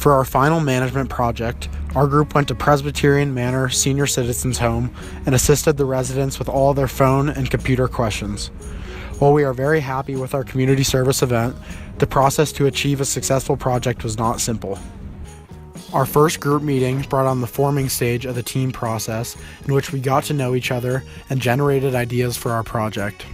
For our final management project, our group went to Presbyterian Manor Senior Citizens Home and assisted the residents with all their phone and computer questions. While we are very happy with our community service event, the process to achieve a successful project was not simple. Our first group meeting brought on the forming stage of the team process, in which we got to know each other and generated ideas for our project.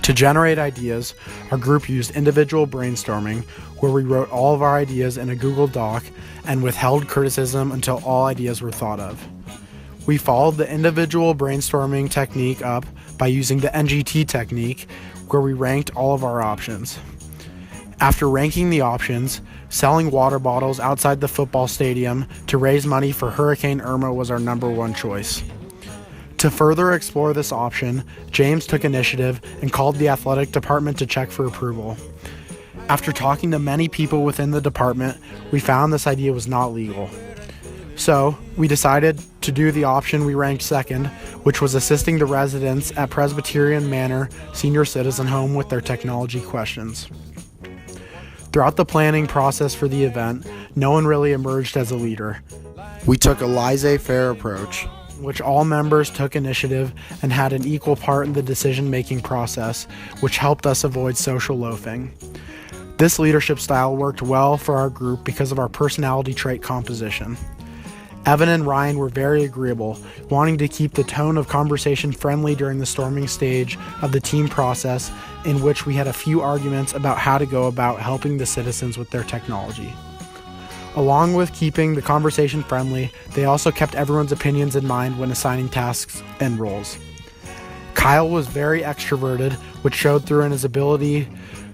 To generate ideas, our group used individual brainstorming, where we wrote all of our ideas in a Google Doc and withheld criticism until all ideas were thought of. We followed the individual brainstorming technique up by using the NGT technique, where we ranked all of our options. After ranking the options, selling water bottles outside the football stadium to raise money for Hurricane Irma was our number one choice. To further explore this option, James took initiative and called the athletic department to check for approval. After talking to many people within the department, we found this idea was not legal. So, we decided to do the option we ranked second, which was assisting the residents at Presbyterian Manor Senior Citizen Home with their technology questions. Throughout the planning process for the event, no one really emerged as a leader. We took a laissez-faire approach, in which all members took initiative and had an equal part in the decision-making process, which helped us avoid social loafing. This leadership style worked well for our group because of our personality trait composition. Evan and Ryan were very agreeable, wanting to keep the tone of conversation friendly during the storming stage of the team process, in which we had a few arguments about how to go about helping the citizens with their technology. Along with keeping the conversation friendly, they also kept everyone's opinions in mind when assigning tasks and roles. Kyle was very extroverted, which showed through in his ability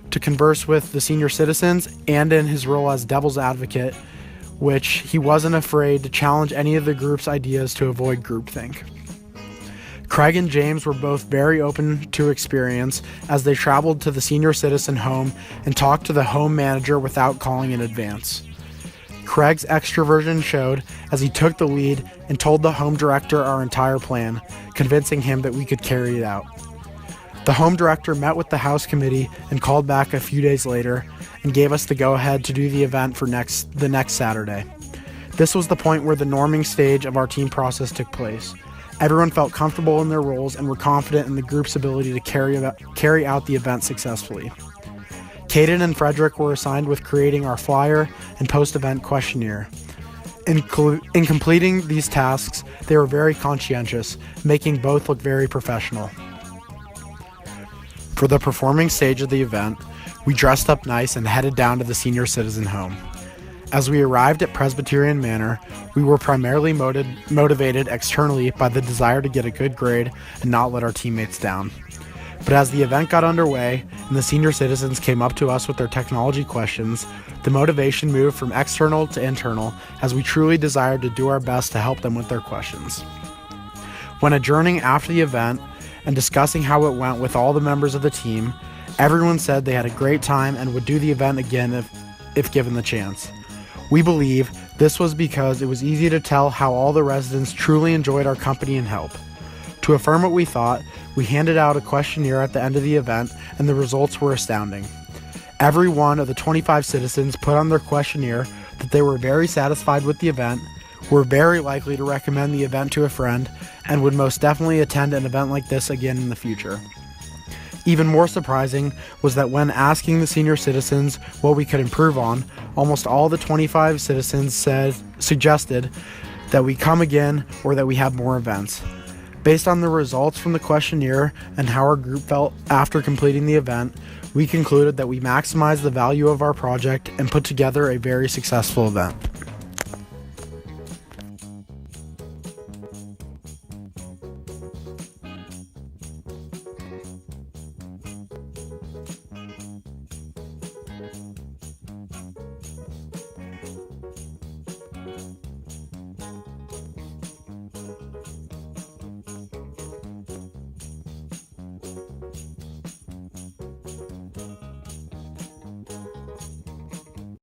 to converse with the senior citizens and in his role as devil's advocate, which he wasn't afraid to challenge any of the group's ideas to avoid groupthink. Craig and James were both very open to experience as they traveled to the senior citizen home and talked to the home manager without calling in advance. Craig's extroversion showed as he took the lead and told the home director our entire plan, convincing him that we could carry it out. The home director met with the house committee and called back a few days later and gave us the go-ahead to do the event for the next Saturday. This was the point where the norming stage of our team process took place. Everyone felt comfortable in their roles and were confident in the group's ability to carry out the event successfully. Caden and Frederick were assigned with creating our flyer and post-event questionnaire. In completing these tasks, they were very conscientious, making both look very professional. For the performing stage of the event, we dressed up nice and headed down to the senior citizen home. As we arrived at Presbyterian Manor, we were primarily motivated externally by the desire to get a good grade and not let our teammates down. But as the event got underway and the senior citizens came up to us with their technology questions, the motivation moved from external to internal as we truly desired to do our best to help them with their questions. When adjourning after the event and discussing how it went with all the members of the team, everyone said they had a great time and would do the event again if given the chance. We believe this was because it was easy to tell how all the residents truly enjoyed our company and help. To affirm what we thought, we handed out a questionnaire at the end of the event, and the results were astounding. Every one of the 25 citizens put on their questionnaire that they were very satisfied with the event, were very likely to recommend the event to a friend, and would most definitely attend an event like this again in the future. Even more surprising was that when asking the senior citizens what we could improve on, almost all the 25 citizens suggested that we come again or that we have more events. Based on the results from the questionnaire and how our group felt after completing the event, we concluded that we maximized the value of our project and put together a very successful event.